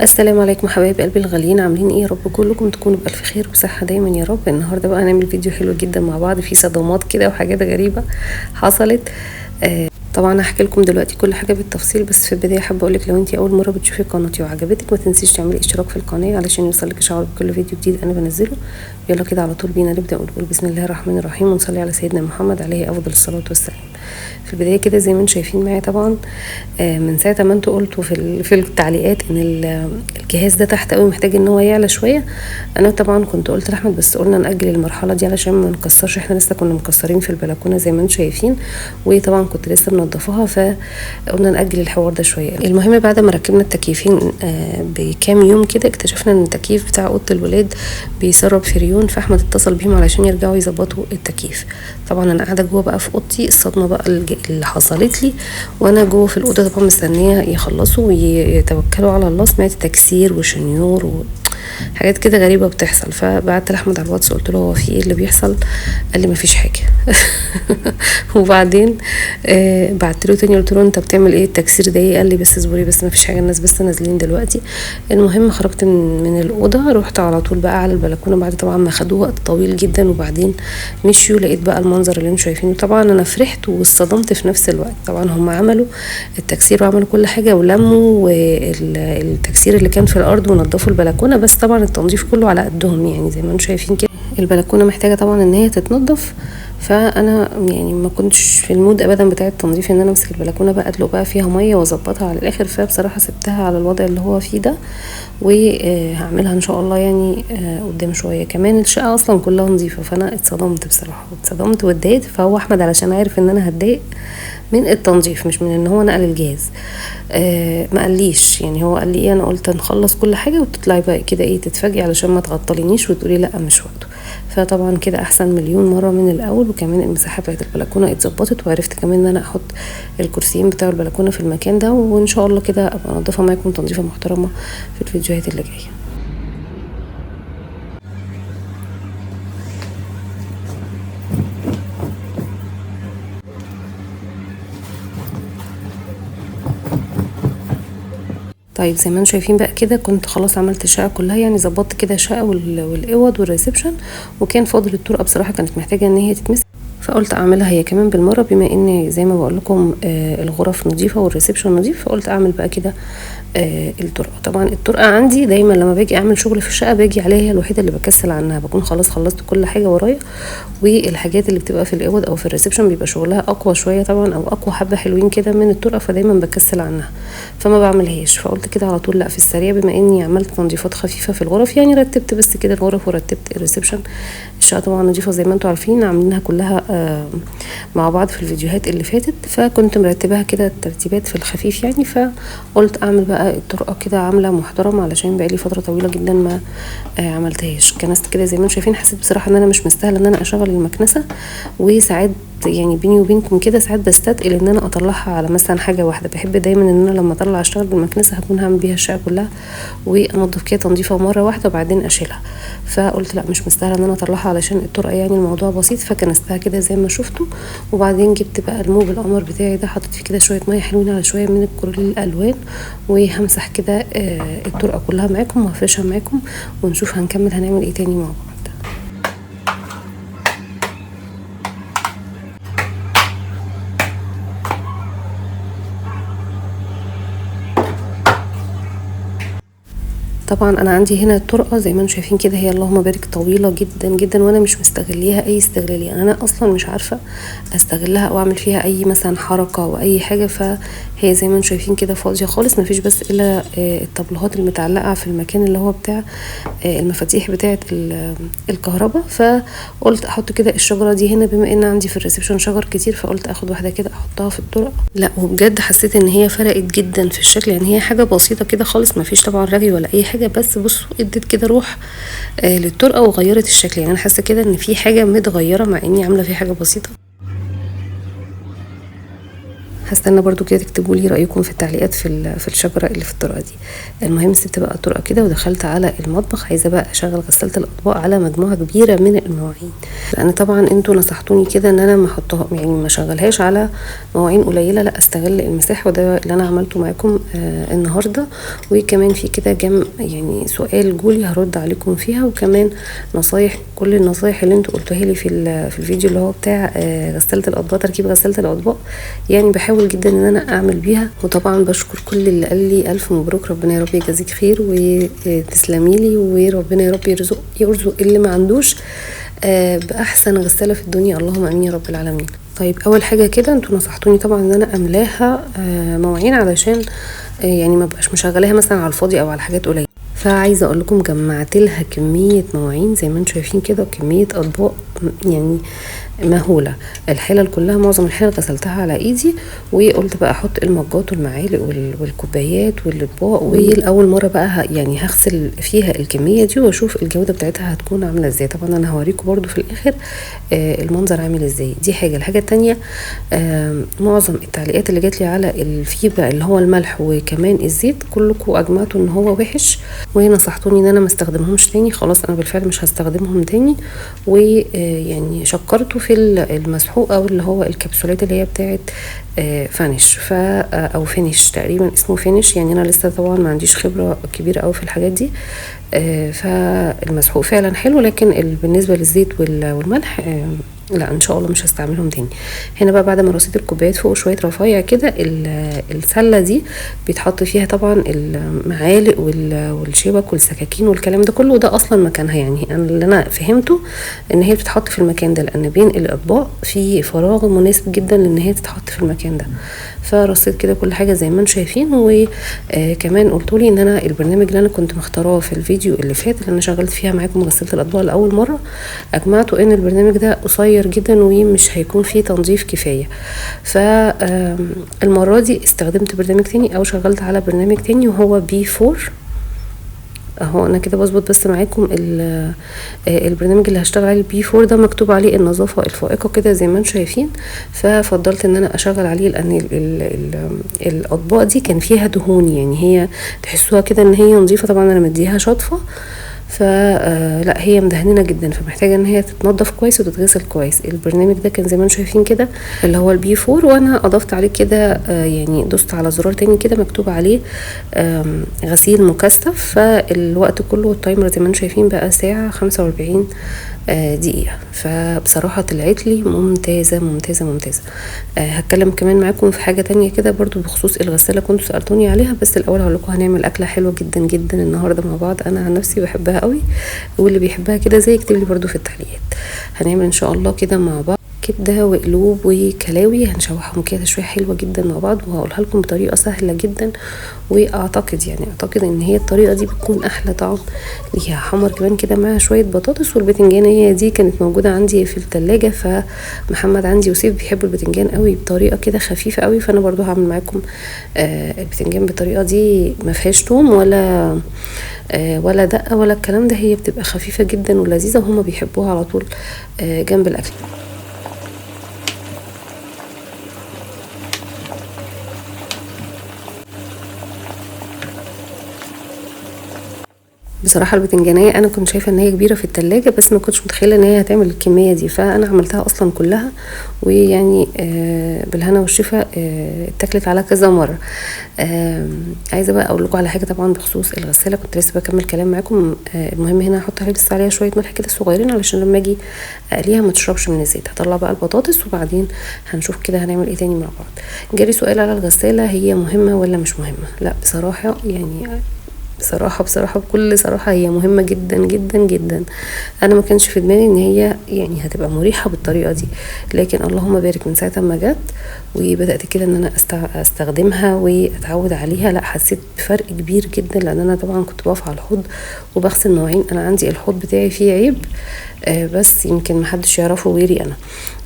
السلام عليكم حبايب قلبي الغاليين، عاملين ايه؟ يا رب كلكم تكونوا بالف خير وصحه دايما يا رب. النهارده بقى هنعمل فيديو حلو جدا مع بعض فيه صدمات كده وحاجات غريبه حصلت. طبعا هحكي لكم دلوقتي كل حاجه بالتفصيل، بس في البدايه حابه اقول لك لو انت اول مره بتشوفي قناتي وعجبتك ما تنسيش تعملي اشتراك في القناه علشان يوصلك اشعار بكل فيديو جديد انا بنزله. يلا كده على طول بينا نبدا ونقول بسم الله الرحمن الرحيم ونصلي على سيدنا محمد عليه افضل الصلاه والسلام. في البدايه كده زي ما انتم شايفين معايا طبعا من ساعه ما انتوا قلتوا في التعليقات ان الجهاز ده تحت قوي محتاج ان هو يعلى شويه. انا طبعا كنت قلت لاحمد بس قلنا ناجل المرحله دي علشان ما نكسرش، احنا لسه كنا مكسرين في البلكونه زي ما انتم شايفين، وطبعا كنت لسه منضفاها فقلنا ناجل الحوار ده شويه. المهم بعد ما ركبنا التكييفين بكام يوم كده اكتشفنا ان التكييف بتاع اوضه الولاد بيسرب فريون، فاحمد اتصل بيهم علشان يرجعوا يظبطوا التكييف. طبعا انا قاعده جوه بقى في اوضتي، الصدمه بقى اللي حصلت لي وانا جوه في الاوضه طبعا مستنيه يخلصوا ويتوكلوا على الله، سمعت تكسير وشنيور حاجات كده غريبه بتحصل. فبعت لاحمد على الواتس قلت له هو في ايه اللي بيحصل؟ قال لي مفيش حاجه. وبعدين بعت له تاني قلت له انت بتعمل ايه التكسير ده ايه؟ قال لي بس اصبري بس مفيش حاجه، الناس بس نازلين دلوقتي. المهم خرجت من الاوضه، رحت على طول بقى على البلكونه بعد طبعا ما خدوا وقت طويل جدا، وبعدين مشيوا لقيت بقى المنظر اللي انتم شايفينه. طبعا انا فرحت واصطدمت في نفس الوقت. طبعا هم عملوا التكسير وعملوا كل حاجه ولموا التكسير اللي كان في الارض ونضفوا البلكونه، بس طبعا التنظيف كله على قدهم يعني زي ما انتم شايفين كده. البلكونه محتاجه طبعا ان هي تتنضف، فانا يعني ما كنتش في المود ابدا بتاع التنظيف ان انا امسك البلكونه بقى ادلق بقى فيها ميه واظبطها على الاخر، فبصراحه سبتها على الوضع اللي هو فيه ده وهعملها ان شاء الله يعني قدام شويه. كمان الشقه اصلا كلها نظيفه، فانا اتصدمت بصراحه، اتصدمت واتضايقت. فهو احمد علشان عارف ان انا هتضايق من التنظيف مش من ان هو نقل الجهاز ما قاليش يعني، هو قال لي ايه، انا قلت نخلص كل حاجه وتطلعي بقى كده ايه تتفاجئي علشان ما تعطلينيش وتقولي لا مش وقته. فطبعا كده احسن مليون مره من الاول. وكمان المساحه بتاعت البلكونه اتظبطت، وعرفت كمان ان انا احط الكرسيين بتاع البلكونه في المكان ده، وان شاء الله كده ابقى انضفها معاكم تنظيفه محترمه في الفيديوهات اللي جايه. طيب زي ما انتم شايفين بقى كده كنت خلاص عملت الشقه كلها، يعني ظبطت كده الشقه والاوض والريسبشن، وكان فاضل الطرقه بصراحه كانت محتاجه ان هي تتمسك، فقلت اعملها هي كمان بالمره بما ان زي ما بقول لكم الغرف نظيفه والريسبشن نظيف، فقلت اعمل بقى كده الطرقه. طبعا الطرقه عندي دايما لما باجي اعمل شغل في الشقه باجي عليها هي الوحيده اللي بكسل عنها، بكون خلاص خلصت كل حاجه ورايا، والحاجات اللي بتبقى في الاوض او في الريسبشن بيبقى شغلها اقوى شويه طبعا او اقوى حبه حلوين كده من الطرقه، فدايما بكسل عنها فما بعملهاش. فقلت كده على طول لا في السريع بما اني عملت تنظيفات خفيفه في الغرف، يعني رتبت بس كده الغرف ورتبت الريسبشن. الشقه طبعا نظيفه زي ما انتم عارفين، عاملينها كلها مع بعض في الفيديوهات اللي فاتت، فكنت مرتباها كده الترتيبات في الخفيف يعني. فقلت اعمل بقى الطرقه كده عامله محترمه علشان بقالي فتره طويله جدا ما عملتهاش. كنست كده زي ما انتم شايفين، حسيت بصراحه ان انا مش مستاهله ان انا اشغل المكنسه، وساعات يعني بيني وبينكم كده ساعات بستثقل ان انا اطلعها على مثلا حاجه واحده، بحب دايما ان انا لما اطلع اشتغل بالمكنسه هكون هعمل بيها الشقه كلها وانضف كده تنظيفه مره واحده وبعدين اشيلها. فقلت لا مش مستاهله ان انا اطلعها علشان الطرقه يعني الموضوع بسيط، فكنستها كده زي ما شفتوا. وبعدين جبت بقى الموب القمر بتاعي ده، حطيت فيه كده شويه ميه حلوين على شويه من الكرول الالوان، وهمسح كده الطرقه كلها معاكم وهفرشها معاكم ونشوف هنكمل هنعمل ايه تاني مع بعض. طبعا انا عندي هنا الطرقه زي ما انتم شايفين كده هي اللهم بارك طويله جدا جدا، وانا مش مستغليها اي استغلال، يعني انا اصلا مش عارفه استغلها او اعمل فيها اي مثلا حركه او اي حاجه، فهي زي ما انتم شايفين كده فاضيه خالص، مفيش بس الا الطبلوهات المتعلقه في المكان اللي هو بتاع المفاتيح بتاعه الكهرباء. فقلت احط كده الشجره دي هنا بما ان عندي في الريسبشن شجر كتير، فقلت اخد واحده كده احطها في الطرقه. لا وبجد حسيت ان هي فرقت جدا في الشكل، يعني هي حاجه بسيطه كده خالص مفيش طبعا رغي ولا اي حاجه، بس بصوا ادت كده روح للطرقه وغيرت الشكل. يعني انا حاسه كده ان في حاجه متغيره مع اني عامله فيها حاجه بسيطه. هستنى برضو كده تكتبوا لي رايكم في التعليقات في الشجره اللي في الطرقه دي. المهم سبت بقى الطرقه كده ودخلت على المطبخ، عايزه بقى اشغل غساله الاطباق على مجموعه كبيره من المواعين، لان طبعا انتوا نصحتوني كده ان انا ما احطها يعني ما اشغلهاش على مواعين قليله، لا استغل المساحه، وده اللي انا عملته معاكم النهارده. وكمان في كده يعني سؤال جولي هرد عليكم فيها، وكمان نصايح، كل النصايح اللي انتوا قلتوها لي في الفيديو اللي هو بتاع غساله الاطباق، تركيب غساله الاطباق، يعني بحاول جدا ان انا اعمل بيها. وطبعا بشكر كل اللي قال لي الف مبروك، ربنا يا رب يجازيك خير وتسلمي لي، وربنا يا رب يرزق اللي ما عندوش باحسن غساله في الدنيا، اللهم امين يا رب العالمين. طيب اول حاجه كده انتوا نصحتوني طبعا ان انا املاها مواعين علشان يعني ما بقاش مشغلاها مثلا على الفاضي او على حاجات قليله. فعايزه اقول لكم جمعت لها كميه مواعين زي ما انتم شايفين كده، وكميه اطباق يعني مهوله. الحلل كلها، معظم الحلل غسلتها على ايدي، وقلت بقى احط المجات والمعالق والكوبايات والاطباق، والاول مره بقى يعني هغسل فيها الكميه دي واشوف الجوده بتاعتها هتكون عامله ازاي. طبعا انا هوريكم برضو في الاخر المنظر عامل ازاي. دي حاجه. الحاجه التانية معظم التعليقات اللي جات لي على الفيبا اللي هو الملح وكمان الزيت، كلكم اجمعتوا ان هو وحش، ونصحتوني ان انا ما استخدمهمش تاني. خلاص انا بالفعل مش هستخدمهم تاني، ويعني شكرته في المسحوق او اللي هو الكبسولات اللي هي بتاعت فانيش او فينيش تقريبا اسمه فينيش، يعني انا لسه طبعا ما عنديش خبره كبيره قوي في الحاجات دي. فالمسحوق فعلا حلو، لكن بالنسبه للزيت والملح لا ان شاء الله مش هستعملهم تاني. هنا بقى بعد ما رصيت الكوبايات فوق شويه رفايع كده، السله دي بيتحط فيها طبعا المعالق والشبك والسكاكين والكلام ده كله، ده اصلا مكانها. يعني انا اللي انا فهمته ان هي بتتحط في المكان ده، لان بين الاطباق في فراغ مناسب جدا لان هي تتحط في المكان ده. فرصيت كده كل حاجه زي ما انتم شايفين. وكمان قلتولي ان انا البرنامج اللي انا كنت مختاراه في الفيديو اللي فات اللي انا شغلت فيها معاكم غساله الاطباق لاول مره، اجمعتوا ان البرنامج ده قصير جدا ومش هيكون فيه تنظيف كفايه. فالمره دي استخدمت برنامج تاني او شغلت على برنامج تاني وهو B4 اهو. انا كده بظبط بس معاكم البرنامج اللي هشتغل عليه B4 ده مكتوب عليه النظافه الفائقه كده زي ما انتم شايفين. ففضلت ان انا اشغل عليه لان الاطباق دي كان فيها دهون، يعني هي تحسوها كده ان هي نظيفه. طبعا انا مديها شطفه، فلا هي مدهننه جدا، فمحتاجه ان هي تتنضف كويس وتتغسل كويس. البرنامج ده كان زي ما انتم شايفين كده اللي هو الB4، وانا اضفت عليه كده يعني دوست على زرار تاني كده مكتوب عليه غسيل مكثف. فالوقت كله والتايمر زي ما انتم شايفين بقى ساعه 45 دقيقه. فبصراحه طلعت لي ممتازه ممتازه ممتازه. هتكلم كمان معاكم في حاجه تانية كده برضو بخصوص الغساله كنتوا سالتوني عليها، بس الاول هقول لكم هنعمل اكله حلوه جدا جدا النهارده مع بعض. انا عن نفسي بحبها قوي، واللي بيحبها كده زي يكتب لي برضو في التعليقات. هنعمل ان شاء الله كده مع بعض كبده وقلوب وكلاوي، هنشوحهم كده شويه حلوه جدا مع بعض، وهقولها لكم بطريقه سهله جدا. واعتقد ان هي الطريقه دي بتكون احلى طعم ليها. حمر كمان كده معاها شويه بطاطس، والبتنجان هي دي كانت موجوده عندي في التلاجة، فمحمد عندي وسيف بيحبوا البتنجان قوي بطريقه كده خفيفه قوي، فانا برضو هعمل معاكم البتنجان بالطريقه دي ما فيهاش توم ولا دقه ولا الكلام ده، هي بتبقى خفيفه جدا ولذيذه وهما بيحبوها على طول جنب الاكل. بصراحه البتنجانيه انا كنت شايفه ان هي كبيره في التلاجة، بس ما كنتش متخيله ان هي هتعمل الكميه دي، فانا عملتها اصلا كلها، ويعني بالهنا والشفا اتاكلت على كذا مره. عايزه بقى اقول لكم على حاجه طبعا بخصوص الغساله، كنت لسه بكمل كلام معاكم. المهم هنا هحط بس عليها شويه ملح كده صغيرين علشان لما اجي اقليها ما تشربش من الزيت. هطلع بقى البطاطس وبعدين هنشوف كده هنعمل ايه تاني مع بعض. جالي سؤال على الغساله هي مهمه ولا مش مهمه؟ لا بصراحه يعني بصراحة بكل صراحة هي مهمة جدا جدا جدا. انا ما كانش في دماغي ان هي يعني هتبقى مريحة بالطريقة دي، لكن اللهم بارك من ساعة ما جت وبدأت كده ان انا استخدمها واتعود عليها، لا حسيت بفرق كبير جدا. لان انا طبعا كنت بقف على الحوض وبغسل مواعين، انا عندي الحوض بتاعي فيه عيب بس يمكن محدش يعرفه غيري انا.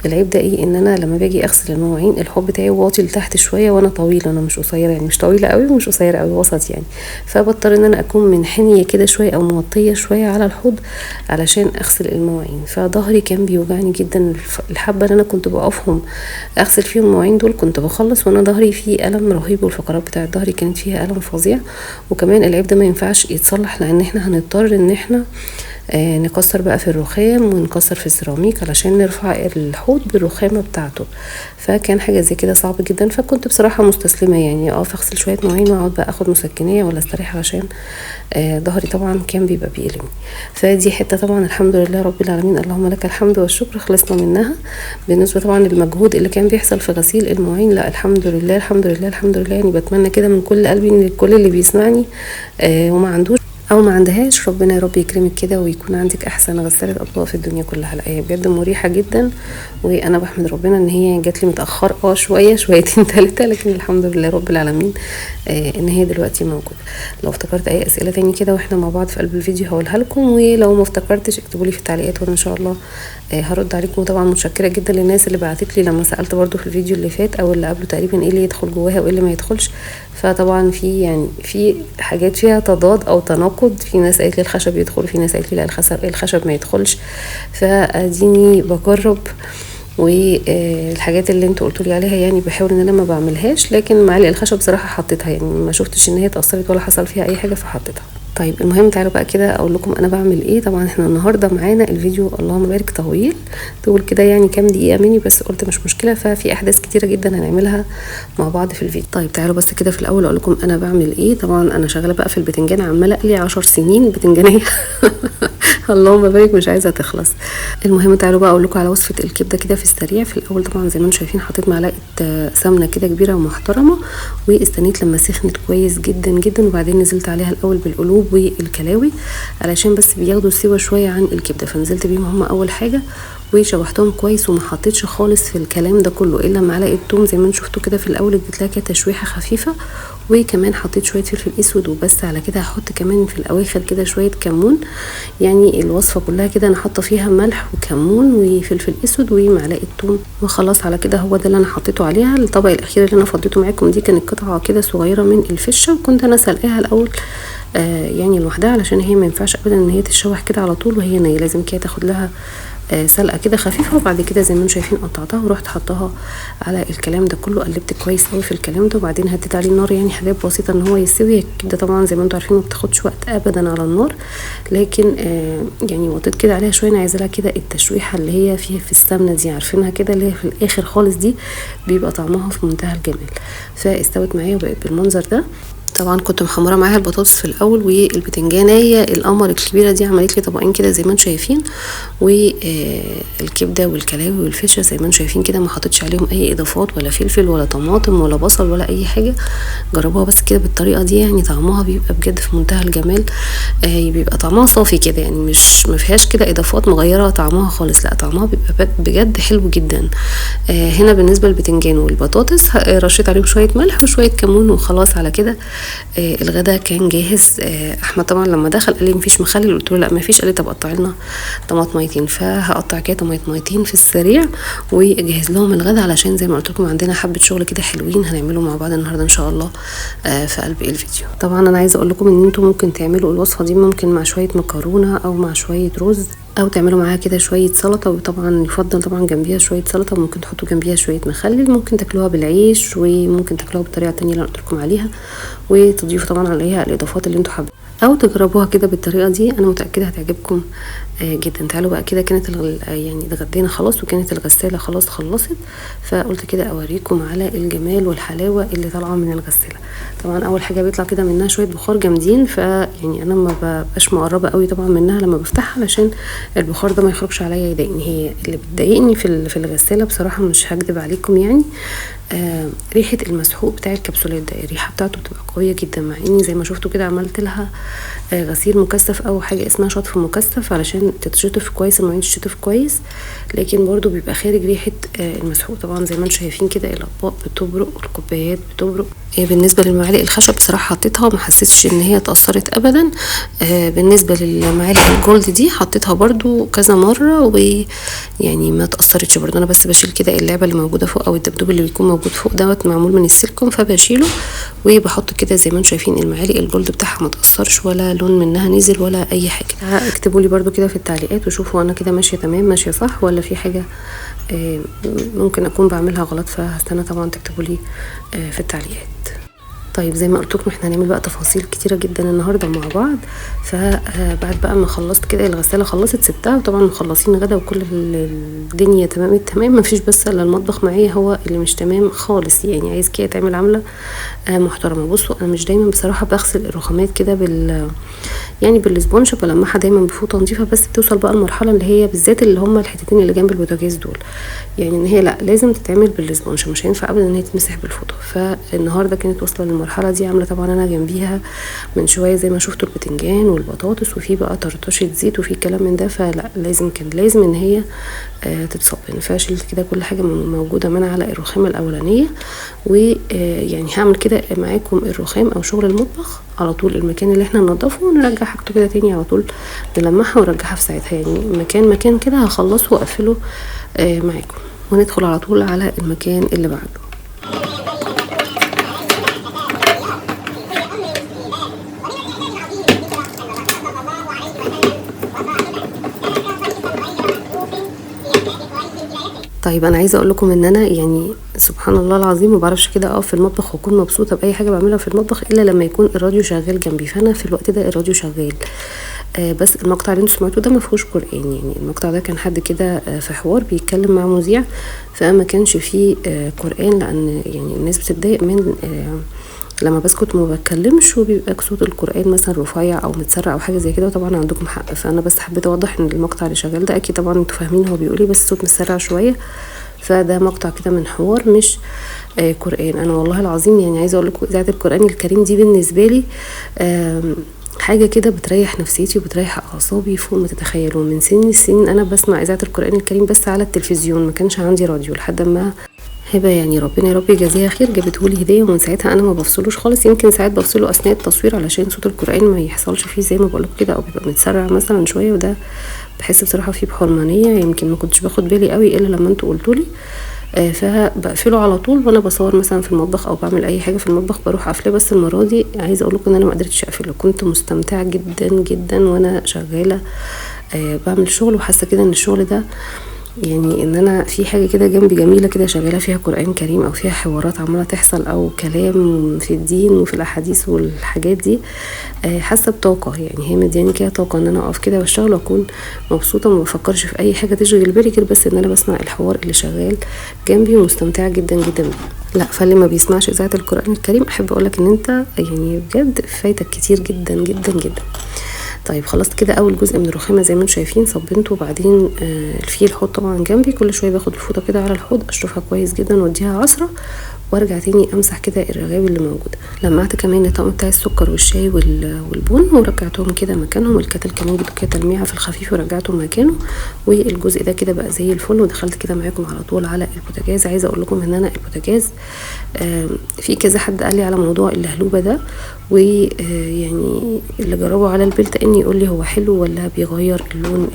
العيب ده ايه؟ ان انا لما باجي اغسل المواعين الحوض بتاعي واطي لتحت شويه، وانا طويله، انا مش قصيره، يعني مش طويله قوي ومش قصيره قوي، وسط يعني. فبضطر ان ان انا اكون منحنيه كده شويه او موطيه شويه على الحوض علشان اغسل المواعين. فظهري كان بيوجعني جدا، الحبه اللي انا كنت بقفهم اغسل فيهم المواعين دول كنت بخلص وانا ظهري فيه الم رهيب، والفقرات بتاعه ظهري كانت فيها الم فظيع. وكمان العيب ده ما ينفعش يتصلح، لان احنا هنضطر ان احنا نكسر بقى في الرخام ونكسر في السيراميك علشان نرفع الحوض بالرخامه بتاعته. فكان حاجه زي كده صعبه جدا، فكنت بصراحه مستسلمه يعني اقف اغسل شويه مواعين واقعد بقى اخد مسكنيه ولا استريح علشان ظهري طبعا كان بيبقى بيألمني. فدي حته طبعا الحمد لله رب العالمين، اللهم لك الحمد والشكر، خلصنا منها. بالنسبه طبعا للمجهود اللي كان بيحصل في غسيل المواعين، لا الحمد لله الحمد لله الحمد لله، يعني بتمنى كده من كل قلبي ان كل اللي بيسمعني وما عندوش او ما عندهاش، ربنا يا رب يكرمك كده ويكون عندك احسن غسالة اطباق في الدنيا كلها. الحقيقه بجد مريحه جدا، وانا بحمد ربنا ان هي جات لي متاخر شويتين ثلاثه، لكن الحمد لله رب العالمين ان هي دلوقتي موجوده. لو افتكرت اي اسئله تاني كده واحنا مع بعض في قلب الفيديو هقولها لكم، ولو ما افتكرتش اكتبوا لي في التعليقات وانا ان شاء الله هرد عليكم. وطبعا متشكره جدا للناس اللي بعتت لي لما سالت برضو في الفيديو اللي فات او اللي قبله تقريبا ايه اللي يدخل جواها وايه اللي ما يدخلش. فطبعا في حاجات فيها تضاد او تناقض، في ناس قالت لي الخشب يدخل، في ناس قالت لي لا الخشب ما يدخلش. فاديني بجرب، والحاجات اللي انتوا قلتوا لي عليها يعني بحاول ان انا ما بعملهاش، لكن معلقه الخشب بصراحه حطيتها، يعني ما شفتش ان هي اتاثرت ولا حصل فيها اي حاجه فحطيتها. طيب المهم تعالوا بقى كده اقول لكم انا بعمل ايه. طبعا احنا النهارده معانا الفيديو اللهم بارك طويل، تقول كده يعني كام دقيقه مني، بس قلت مش مشكله، ففي احداث كتيره جدا هنعملها مع بعض في الفيديو. طيب تعالوا بس كده في الاول اقول لكم انا بعمل ايه. طبعا انا شغاله بقى في البتنجان، عماله اقلي 10 سنين بتنجانيه اللهم بارك مش عايزه تخلص. المهم تعالوا بقى اقول لكم على وصفه الكبده كده في السريع. في الاول طبعا زي ما انتم شايفين حطيت معلقه سمنه كده كبيره ومحترمه، واستنيت لما سخنت كويس جدا جدا، وبعدين نزلت عليها الاول بالقلوب والكلاوي علشان بس بياخدوا سوا شويه عن الكبده، فنزلت بيهم هم اول حاجه وشوحتهم كويس، وما حطيتش خالص في الكلام ده كله الا معلقه توم زي ما انتم شفتوا كده في الاول، اديت لها كده تشويحه خفيفه، وكمان حطيت شويه فلفل اسود وبس. على كده هحط كمان في الاواخر كده شويه كمون، يعني الوصفه كلها كده انا حاطه فيها ملح وكمون وفلفل اسود ومعلقه توم، وخلاص على كده هو ده اللي انا حطيته عليها. الطبق الاخير اللي انا فضيته معاكم دي كانت قطعه كده صغيره من الفشه، وكنت انا سلقاها الاول يعني لوحدها علشان هي ما ينفعش ابدا ان هي تتشوح كده على طول وهي نيه، لازم كده تاخد لها سلقه كده خفيفه. وبعد كده زي ما انتم شايفين قطعتها ورحت حطاها على الكلام ده كله، قلبت كويس قوي في الكلام ده، وبعدين هديت عليه النار يعني حاجات بسيطه ان هو يستوي. الكبده طبعا زي ما انتم عارفين ما بتاخدش وقت ابدا على النار، لكن يعني وطيت كده عليها شويه، انا عايزه لها كده التشويحه اللي هي فيها في السمنه دي، عارفينها كده اللي هي في الاخر خالص دي، بيبقى طعمها في منتهى الجمال. فاستوت معايا وبقت بالمنظر ده. طبعا كنت محمره معاها البطاطس في الاول، والبتنجانيه القمر الكبيره دي عملت لي طبقين كده زي ما انتم شايفين، والكبده والكلاوي والفشه زي ما انتم شايفين كده، ما حطيتش عليهم اي اضافات ولا فلفل ولا طماطم ولا بصل ولا اي حاجه. جربوها بس كده بالطريقه دي، يعني طعمها بيبقى بجد في منتهى الجمال، بيبقى طعمها صافي كده، يعني مش ما فيهاش كده اضافات مغيره طعمها خالص، لا طعمها بيبقى بجد حلو جدا. هنا بالنسبه للبتنجان والبطاطس رشيت عليهم شويه ملح وشويه كمون وخلاص على كده الغدا كان جاهز. احمد طبعا لما دخل قال لي مفيش مخلل، قلت له لا مفيش، قال لي طب قطعي لنا طماطميتين، فهقطع كده طماطميتين في السريع واجهز لهم الغدا، علشان زي ما قلت لكم عندنا حبه شغل كده حلوين هنعمله مع بعض النهارده ان شاء الله في قلب الفيديو. طبعا انا عايزه اقول لكم ان انتم ممكن تعملوا الوصفه دي ممكن مع شويه مكرونه او مع شويه رز، او تعملوا معاها كده شويه سلطه، وطبعا يفضل طبعا جنبيها شويه سلطه، ممكن تحطوا جنبيها شويه مخلل، ممكن تاكلوها بالعيش وممكن تاكلوها بالطريقه التانية اللي انا قلت لكم عليها، وتضيفوا طبعا عليها الاضافات اللي انتم حابين، او تجربوها كده بالطريقه دي، انا متاكده هتعجبكم جدا. تعالوا بقى كده كانت يعني اتغدينا خلاص وكانت الغساله خلاص خلصت، فقلت كده اوريكم على الجمال والحلاوه اللي طالعه من الغساله. طبعا اول حاجه بيطلع كده منها شويه بخار جامدين، فيعني انا ما ببقاش مقربه قوي طبعا منها لما بفتحها علشان البخار ده ما يخرجش عليا يضايقني. هي اللي بتضايقني في الغساله بصراحه مش هكدب عليكم، يعني ريحه المسحوق بتاع الكبسولات ده، الريحه بتاعته بتبقى قويه جدا، مع اني زي ما شفتوا كده عملت لها غسيل مكثف او حاجه اسمها شطف مكثف علشان تتشطف كويس، المواعين تتشطف كويس، لكن برضو بيبقى خارج ريحه المسحوق. طبعا زي ما انتم شايفين كده الاطباق بتبرق والكوبايات بتبرق، بالنسبه للمعالق الخشب بصراحه حطيتها ما حسيتش ان هي اتأثرت ابدا. بالنسبه للمعالق الجولد دي حطيتها برضو كذا مره ويعني ما اتأثرتش برضو. انا بس بشيل كده اللعبه اللي موجوده فوق او الدبدوب اللي بيكون موجود فوق دوت معمول من السيليكون، فبشيله وبحط كده زي ما انتم شايفين المعالق الجولد بتاعها ما اتأثرش ولا لون منها نزل ولا اي حاجه. اكتبوا لي برضو كده في التعليقات وشوفوا انا كده ماشيه تمام ماشيه صح ولا في حاجه ممكن اكون بعملها غلط، فهستنى طبعا تكتبوا لي في التعليقات. طيب زي ما قلت لكم احنا هنعمل بقى تفاصيل كتيره جدا النهارده مع بعض. فبعد بقى ما خلصت كده الغساله خلصت سبتها، وطبعا مخلصين غدا وكل الدنيا تمام التمام، ما فيش بس الا المطبخ معايا هو اللي مش تمام خالص، يعني عايز كده تعمل عامله محترمه. بصوا انا مش دايما بصراحه بغسل الرخامات كده يعني بالاسبونج، بلمعها دايما بفوطه نظيفه، بس توصل بقى المرحله اللي هي بالذات اللي هم الحتتين اللي جنب البوتاجاز دول، يعني ان هي لا لازم تتعمل بالاسبونج، مش هينفع ابدا ان هي تتمسح بالفوطه. فالنهارده كانت واصله للمرحله دي، عامله طبعا انا جنبيها من شويه زي ما شفتوا البتنجان والبطاطس وفي بقى طرطشه زيت وفي كلام من ده، فلا كان لازم ان هي تتصبن. فشلت كده كل حاجه موجوده من على الرخامه الاولانيه، ويعني هعمل كده معاكم الرخام او شغل المطبخ على طول، المكان اللي احنا ننضفه ونرجع حاجته كده تاني على طول، نلمعها ونرجعها في ساعتها، يعني مكان كده هخلصه واقفله معاكم، وندخل على طول على المكان اللي بعده. طيب انا عايزه اقول لكم ان انا يعني سبحان الله العظيم ما بعرفش كده اقف في المطبخ واكون مبسوطه باي حاجه بعملها في المطبخ الا لما يكون الراديو شغال جنبي، فانا في الوقت ده الراديو شغال. بس المقطع اللي انتوا سمعتوه ده ما فيهوش قران، يعني المقطع ده كان حد كده في حوار بيتكلم مع مذيع، فما كانش فيه قران، لان يعني الناس بتتضايق من لما بسكت وما بتكلمش وبيبقى صوت القرآن مثلا رفيع او متسرع او حاجه زي كده، وطبعا عندكم حق، فانا بس حبيت اوضح ان المقطع اللي شغال ده اكيد طبعا انتوا فاهمين هو بيقول ايه، بس الصوت متسرع شويه، فده مقطع كده من حوار مش قرآن. انا والله العظيم يعني عايزه اقول لكم اذاعه القرآن الكريم دي بالنسبه لي حاجه كده بتريح نفسيتي وبتريح اعصابي فوق ما تتخيلوا. من سن السنين انا بسمع اذاعه القرآن الكريم بس على التلفزيون، ما كانش عندي راديو، لحد ما هبه يعني ربنا يا رب يجازيها خير جابتهولي هديه، ومن ساعتها انا ما بفصلوش خالص، يمكن ساعات بفصله اثناء التصوير علشان صوت القرآن ما يحصلش فيه زي ما بقول كده، او بيبقى متسرع مثلا شويه، وده بحس بصراحه فيه بحرمانيه، يمكن ما كنتش باخد بالي قوي الا لما انتوا قلتولي. فبقفله على طول وانا بصور مثلا في المطبخ او بعمل اي حاجه في المطبخ بروح قافله، بس المره دي عايزه اقول لكم ان انا ما قدرتش اقفله، كنت مستمتعه جدا جدا وانا شغاله بعمل شغل، وحاسه كده ان الشغل ده يعني ان انا في حاجه كده جنبي جميله كده شغاله فيها قرآن كريم، او فيها حوارات عماله تحصل او كلام في الدين وفي الاحاديث والحاجات دي، حاسه بطاقه، يعني هي مدياني كده طاقه ان انا اقف كده واشتغل واكون مبسوطه وما بفكرش في اي حاجه تشغل بالي غير بس ان انا بسمع الحوار اللي شغال جنبي ومستمتعه جدا جدا بيه. لا فاللي ما بيسمعش اذاعه القرآن الكريم احب اقولك ان انت يعني بجد فايتك كتير جدا جدا جدا. طيب خلصت كده اول جزء من الرخامه زي ما انتم شايفين، صبنته، وبعدين في الحوض طبعا جنبي، كل شويه باخد الفوطه كده على الحوض اشطفها كويس جدا واديها عصره، وارجع تاني امسح كده الرغاوي اللي موجوده. لمعت كمان الطقم بتاع السكر والشاي والبن ورجعتهم كده مكانهم، الكتل كمان جبت كده تلميعه في الخفيف ورجعته مكانه، والجزء ده كده بقى زي الفل. ودخلت كده معاكم على طول على البوتاجاز. عايزه اقول لكم ان انا البوتاجاز في كذا حد قال لي على موضوع اللهلوبه ده، ويعني اللي جربوا على البلت اني يقول لي هو حلو ولا بيغير اللون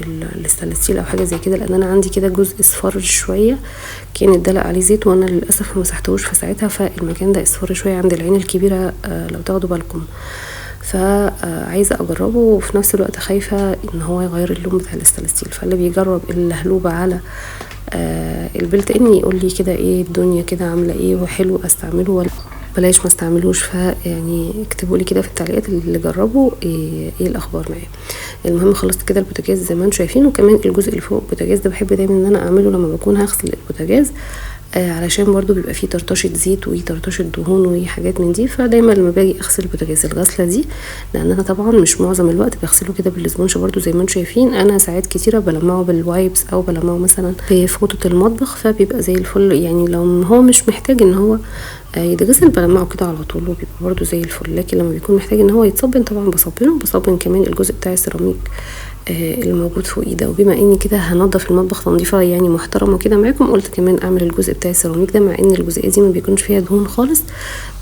الستانلس او حاجه زي كده، لان انا عندي كده جزء اصفر شويه كان اتدلق عليه زيت وانا للاسف ما مسحتهوش في ساعتها، فالمكان ده اصفر شويه عند العين الكبيره لو تاخدوا بالكم، فعايزه اجربه، وفي نفس الوقت خايفه ان هو يغير اللون بتاع الستانلس. فاللي بيجرب اللهلوبه على البلت اني يقول لي كده ايه الدنيا كده عامله ايه، وحلو استعمله ولا بلاش ما استعملوش. فيعني اكتبوا لي كده في التعليقات اللي جربوا ايه الاخبار معايا. المهم خلصت كده البوتاجاز زي ما انتم شايفين، وكمان الجزء اللي فوق البوتاجاز ده بحب دايما ان انا اعمله لما بكون هغسل البوتاجاز، علشان برضو بيبقى فيه طرطشه زيت وطرطشه دهون وحاجات من دي، فدايما لما باجي اغسل البوتاجاز الغسله دي، لان انا طبعا مش معظم الوقت بغسله كده بالاسبونج برضو زي ما انتم شايفين، انا ساعات كتيره بلمعه بالوايبس او بلمعه مثلا بفوطه المطبخ، فبيبقى زي الفل، يعني لو هو مش محتاج ان هو يتغسل بلمعه كده على طول وبيبقى برضو زي الفل، لكن لما بيكون محتاج ان هو يتصبن طبعا بصبن كمان الجزء بتاع السيراميك اللي موجود فوقيه ده. وبما اني كده هنضف المطبخ تنظيفه يعني محترمه كده معاكم، قلت كمان اعمل الجزء بتاع السيراميك ده، مع ان الجزئيه دي ما بيكونش فيها دهون خالص،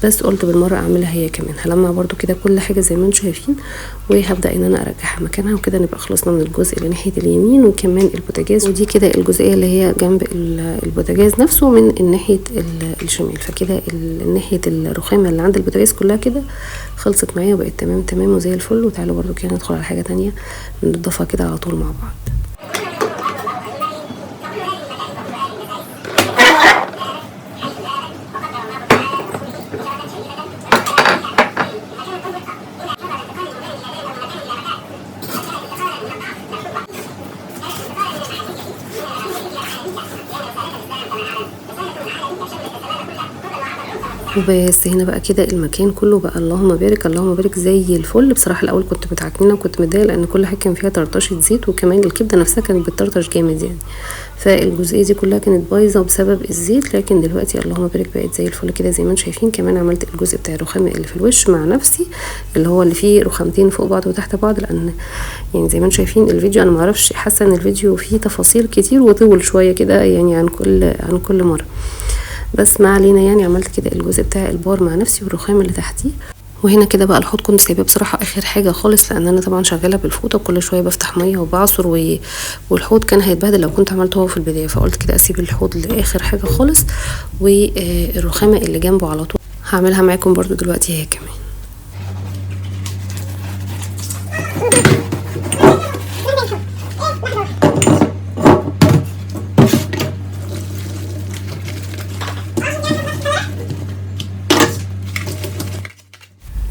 بس قلت بالمره اعملها هي كمان. هلمع برضو كده كل حاجه زي ما انتم شايفين، وهبدا ان انا ارجعها مكانها، وكده نبقى خلصنا من الجزء اللي ناحيه اليمين وكمان البوتاجاز. ودي كده الجزئيه اللي هي جنب البوتاجاز نفسه من ناحيه الشمال. فكده ناحيه الرخامه اللي عند البوتاجاز كلها كده خلصت معايا وبقت تمام تمام وزي الفل. وتعالوا برضو كده ندخل على حاجه تانية نضيفها كده على طول مع بعض. وبس هنا بقى كده المكان كله بقى اللهم بارك اللهم بارك زي الفل. بصراحه الاول كنت متعكننه وكنت متضايقه لان كل حاجه كان فيها طرطشه زيت، وكمان الكبده نفسها كانت بتطرطش جامد يعني، فالجزئيه دي كلها كانت بايظه بسبب الزيت. لكن دلوقتي اللهم بارك بقت زي الفل كده زي ما انتم شايفين. كمان عملت الجزء بتاع الرخام اللي في الوش مع نفسي، اللي هو اللي فيه رخامتين فوق بعض وتحت بعض، لان يعني زي ما انتم شايفين الفيديو انا معرفش، حاسه ان الفيديو فيه تفاصيل كتير وطول شويه كده يعني عن كل مره، بس ما علينا. يعني عملت كده الجزء بتاع البار مع نفسي والرخام اللي تحتيه. وهنا كده بقى الحوض كنت سايباه بصراحه اخر حاجه خالص، لان انا طبعا شغاله بالفوطه وكل شويه بفتح ميه وبعصر والحوض كان هيتبهدل لو كنت عملته هو في البدايه، فقلت كده اسيب الحوض لاخر حاجه خالص. والرخامه اللي جنبه على طول هعملها معاكم برضو دلوقتي هي كمان.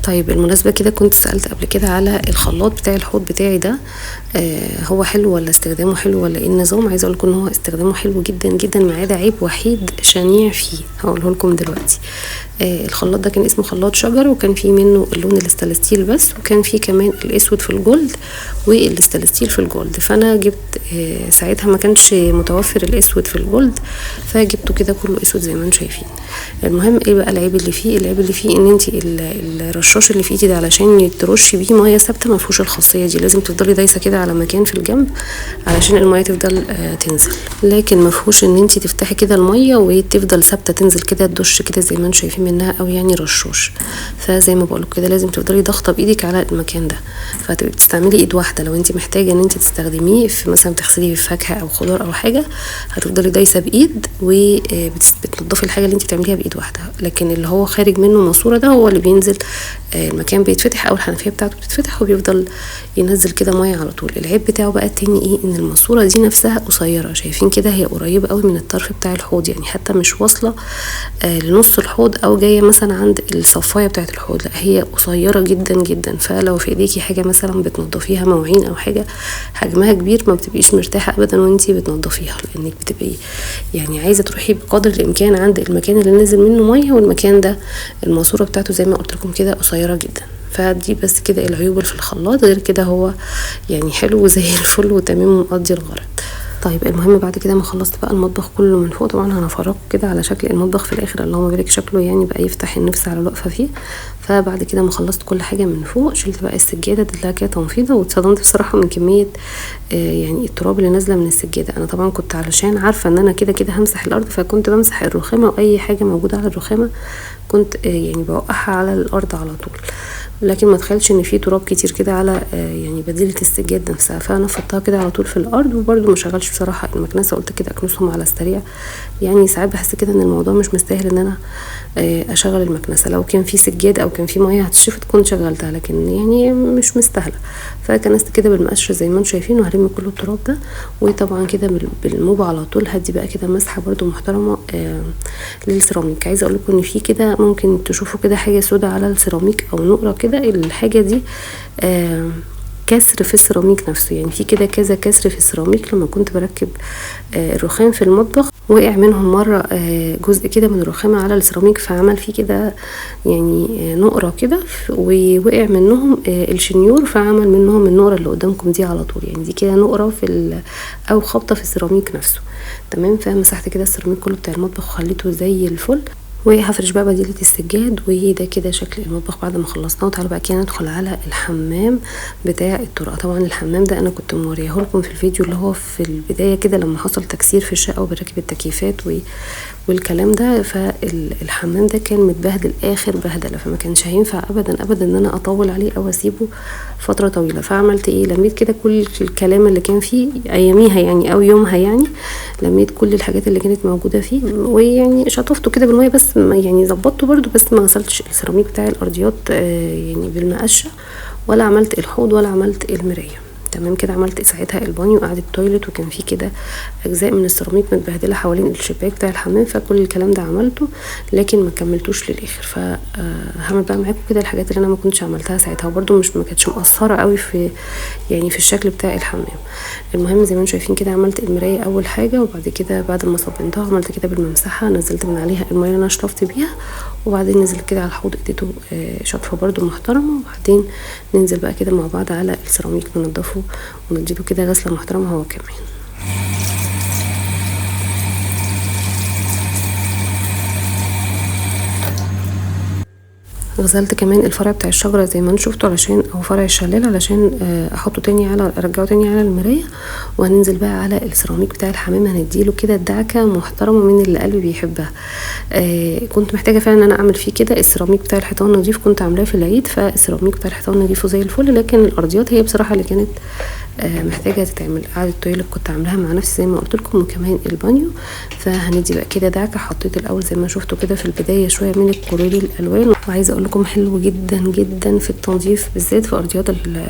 طيب بالمناسبة كده كنت سألت قبل كده على الخلاط بتاع الحوض بتاعي ده، هو حلو ولا استخدامه حلو ولا ايه النظام؟ عايزه اقول لكم ان هو استخدامه حلو جدا جدا، ما عدا عيب وحيد شنيع فيه هقوله لكم دلوقتي. الخلاط ده كان اسمه خلاط شجر، وكان فيه منه اللون الاستانلستيل بس، وكان فيه كمان الاسود في الجولد والاستانلستيل في الجولد. فانا جبت ساعتها ما كانش متوفر الاسود في الجولد، فجبته كده كله اسود زي ما انتم شايفين. المهم ايه بقى العيب اللي فيه؟ العيب اللي فيه ان انت الرشاش اللي في ايدي ده علشان ترشي بيه ميه ثابته ما فيهوش الخاصيه دي، لازم تفضلي دايسه كده على مكان في الجنب علشان الميه تفضل تنزل. لكن ما فيهوش ان انت تفتحي كده الميه وتفضل ثابته تنزل كده الدش كده زي ما انتم شايفين منها، او يعني رشاش. فزي ما بقولك كده لازم تفضلي ضغطه بايدك على المكان ده، فتبقي بتستعملي ايد واحده. لو انت محتاجه ان انت تستخدميه في مثلا تغسلي فاكهه او خضار او حاجه، هتفضلي دايسه بايد وبتنضفي الحاجه اللي انت بتعمليها بايد واحده. لكن اللي هو خارج منه ماسوره ده هو اللي بينزل، المكان بيتفتح او الحنفيه بتاعته بتتفتح وبيفضل ينزل كده ميه على طول. العيب بتاعه بقى التاني ايه؟ ان الماسوره دي نفسها قصيره، شايفين كده هي قريبه قوي من الطرف بتاع الحوض، يعني حتى مش واصله لنص الحوض او جايه مثلا عند الصفايه بتاعه الحوض، لا هي قصيره جدا جدا. فلو في ايديكي حاجه مثلا بتنضفيها مواعين او حاجه حجمها كبير، ما بتبقيش مرتاحه ابدا وانتي بتنضفيها، لانك بتبقي يعني عايزه تروحي بقدر الامكان عند المكان اللي نزل منه ميه، والمكان ده الماسوره بتاعته زي ما قلت لكم كده قصيره جدا. فدي بس كده العيوب اللي في الخلاط، غير كده هو يعني حلو زي الفل وتمام ومقضي الغرض. طيب المهم بعد كده ما خلصت بقى المطبخ كله من فوق، طبعا هنفرجه كده على شكل المطبخ في الاخر، اللهم بارك شكله يعني بقى يفتح النفس على الوقفه فيه. فبعد كده ما خلصت كل حاجه من فوق، شلت بقى السجاده دلها كده تنفيضه، واتصدمت بصراحه من كميه يعني التراب اللي نازله من السجاده. انا طبعا كنت علشان عارفه ان انا كده كده همسح الارض، فكنت بمسح الرخامه واي حاجه موجوده على الرخامه كنت يعني بوقعها على الارض على طول، لكن ما تخيلش ان في تراب كتير كده على يعني بديله السجاد نفسها. فانا فضتها كده على طول في الارض، وبرده ما شغلش بصراحه المكنسه، قلت كده اكنسهم على السريع. يعني ساعات بحس كده ان الموضوع مش مستاهل ان انا اشغل المكنسه. لو كان في سجاد او كان في ميه هتشفط كنت شغلتها، لكن يعني مش مستاهله. فكنست كده بالمقشر زي ما انتم شايفين، وهلم كل التراب ده. وطبعا كده بالموب على طول هدي بقى كده مسحه برده محترمه للسيراميك. عايزه اقول لكم ان في كده ممكن تشوفوا كده حاجه سودا على السيراميك او نقره كده، الحاجه دي كسر في السيراميك نفسه، يعني في كده كذا كسر في السيراميك. لما كنت بركب الرخام في المطبخ وقع منهم مره جزء كده من الرخامه على السيراميك، فعمل فيه كده يعني نقره كده، ووقع منهم الشنيور، فعمل منهم النقره اللي قدامكم دي على طول. يعني دي كده نقره في او خبطه في السيراميك نفسه. تمام. فمسحت كده السيراميك كله بتاع المطبخ وخليته زي الفل. وهفرش بقى بديلة السجاد. وده كده شكل المطبخ بعد ما خلصناه. وتعالوا بقى كده ندخل على الحمام بتاع الطرقه. طبعا الحمام ده انا كنت موريه لكم في الفيديو اللي هو في البدايه كده لما حصل تكسير في الشقه وبركب التكييفات والكلام ده. فالحمام ده كان متبهدل اخر بهدله، فما كانش هينفع ابدا ابدا ان انا اطول عليه او اسيبه فتره طويله. فعملت ايه؟ لميت كده كل الكلام اللي كان فيه اياميها يعني او يومها يعني، لميت كل الحاجات اللي كانت موجوده فيه، ويعني شطفته كده بالميه بس، يعني ظبطته برده بس ما غسلتش السيراميك بتاع الارضيات يعني بالمقشه، ولا عملت الحوض ولا عملت المرايه. تمام كده. عملت ساعتها البانيو وقعد التويلت، وكان فيه كده اجزاء من السيراميك متبهدله حوالين الشباك بتاع الحمام، فكل الكلام ده عملته لكن ما كملتوش للاخر. فهعمل بقى معاكم كده الحاجات اللي انا ما كنتش عملتها ساعتها، وبرده ما كانتش مقصره قوي في يعني في الشكل بتاع الحمام. المهم زي ما انتم شايفين كده عملت المرايه اول حاجه، وبعد كده بعد ما صبنتها عملت كده بالممسحه، نزلت من عليها الميه اللي انا شطفت بيها، وبعدين نزلت كده على الحوض اديته شطفه برده محترمه، وبعدين ننزل بقى كده مع بعض على السيراميك ننضفه ونديله كده غسله محترمه هو كمان. غسلت كمان الفرع بتاع الشجره زي ما انتم شفتوا، علشان او فرع الشلال علشان احطه تاني على ارجعه تاني على المرايه. وهننزل بقى على السيراميك بتاع الحمام، هنديله كده دعكه محترمه من اللي قلبي بيحبها. كنت محتاجه فعلا ان انا اعمل فيه كده. السيراميك بتاع الحيطان نضيف كنت عاملاه في العيد، فالسيراميك بتاع الحيطان نضيفه زي الفل، لكن الارضيات هي بصراحه اللي كانت محتاجه تتعمل. قاعده التويلت كنت عاملاها مع نفسي زي ما قلت لكم، وكمان البانيو. فهندي بقى كده دعكه. حطيت الاول زي ما شفتوا كده في البدايه شويه من الكلوريد الالوان، وعايزه اقول لكم حلو جدا جدا في التنظيف بالذات في ارضيات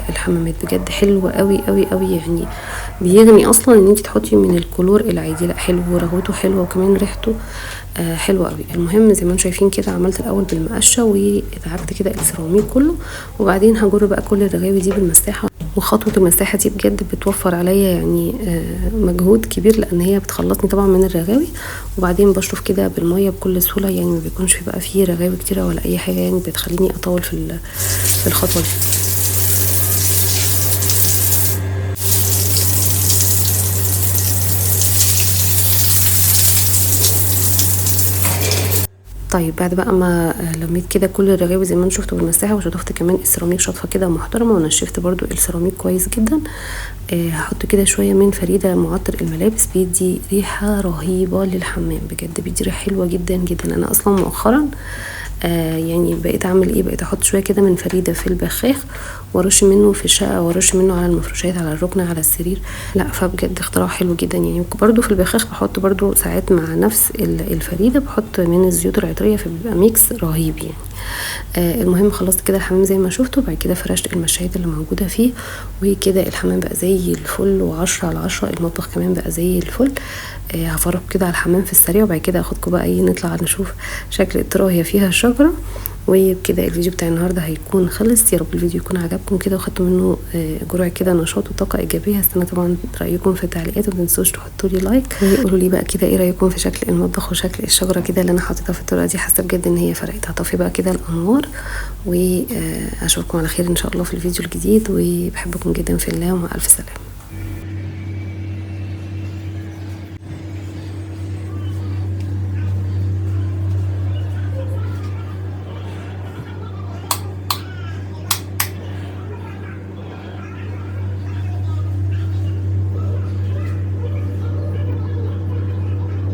الحمامات، بجد حلو قوي قوي قوي، يعني بيغني اصلا ان انت تحطي من الكلور العادي. لا حلو ورغوته حلوه وكمان ريحته حلوه قوي. المهم زي ما انتم شايفين كده عملت الاول بالمقشه ودعكت كده السيراميك كله، وبعدين هجر بقى كل الرغاوي دي بالمساحه. وخطوه المساحه دي بجد بتوفر عليا يعني مجهود كبير، لان هي بتخلصني طبعا من الرغاوي، وبعدين بشطف كده بالميه بكل سهوله، يعني ما بيكونش بقى فيه رغاوي كتيره ولا اي حاجه يعني بتخليني اطول في الخطوه دي. طيب بعد بقى ما لميت كده كل الرغاوي زي ما انتم شفتوا بالمساحه، وشطفت كمان السيراميك شطفه كده محترمه، ونشفت برده السيراميك كويس جدا. هحط كده شويه من فريده معطر الملابس، بيدي ريحه رهيبه للحمام، بجد بيدي ريحه حلوه جدا جدا. انا اصلا مؤخرا يعني بقيت اعمل ايه، بقيت احط شويه كده من فريده في البخاخ وارش منه في الشقه، وارش منه على المفروشات، على الركنه، على السرير. لا فبجد اختراع حلو جدا يعني. برده في البخاخ بحط برده ساعات مع نفس الفريده بحط من الزيوت العطريه، فبيبقى ميكس رهيب يعني. المهم خلصت كده الحمام زي ما شفتوا. بعد كده فرشت المشايات اللي موجوده فيه، وكده الحمام بقى زي الفل، وعشرة على عشرة. المطبخ كمان بقى زي الفل. هفرج كده على الحمام في السريع، وبعد كده اخدكم بقى نطلع نشوف شكل الطرق هي فيها الشجره. وبكده الفيديو بتاع النهارده هيكون خلص. يا رب الفيديو يكون عجبكم كده وخدتوا منه جرعه كده نشاط وطاقه ايجابيه. هستنى طبعا رايكم في التعليقات، وما تنسوش تحطوا لي لايك، وقولوا لي بقى كده ايه رايكم في شكل المطبخ وشكل الشجره كده اللي انا حاططها في الطرقه دي. حاسه بجد ان هي فرقت. هطفي بقى كده الانوار، واشوفكم على خير ان شاء الله في الفيديو الجديد، وبحبكم جدا في الله، ومع الف سلامه.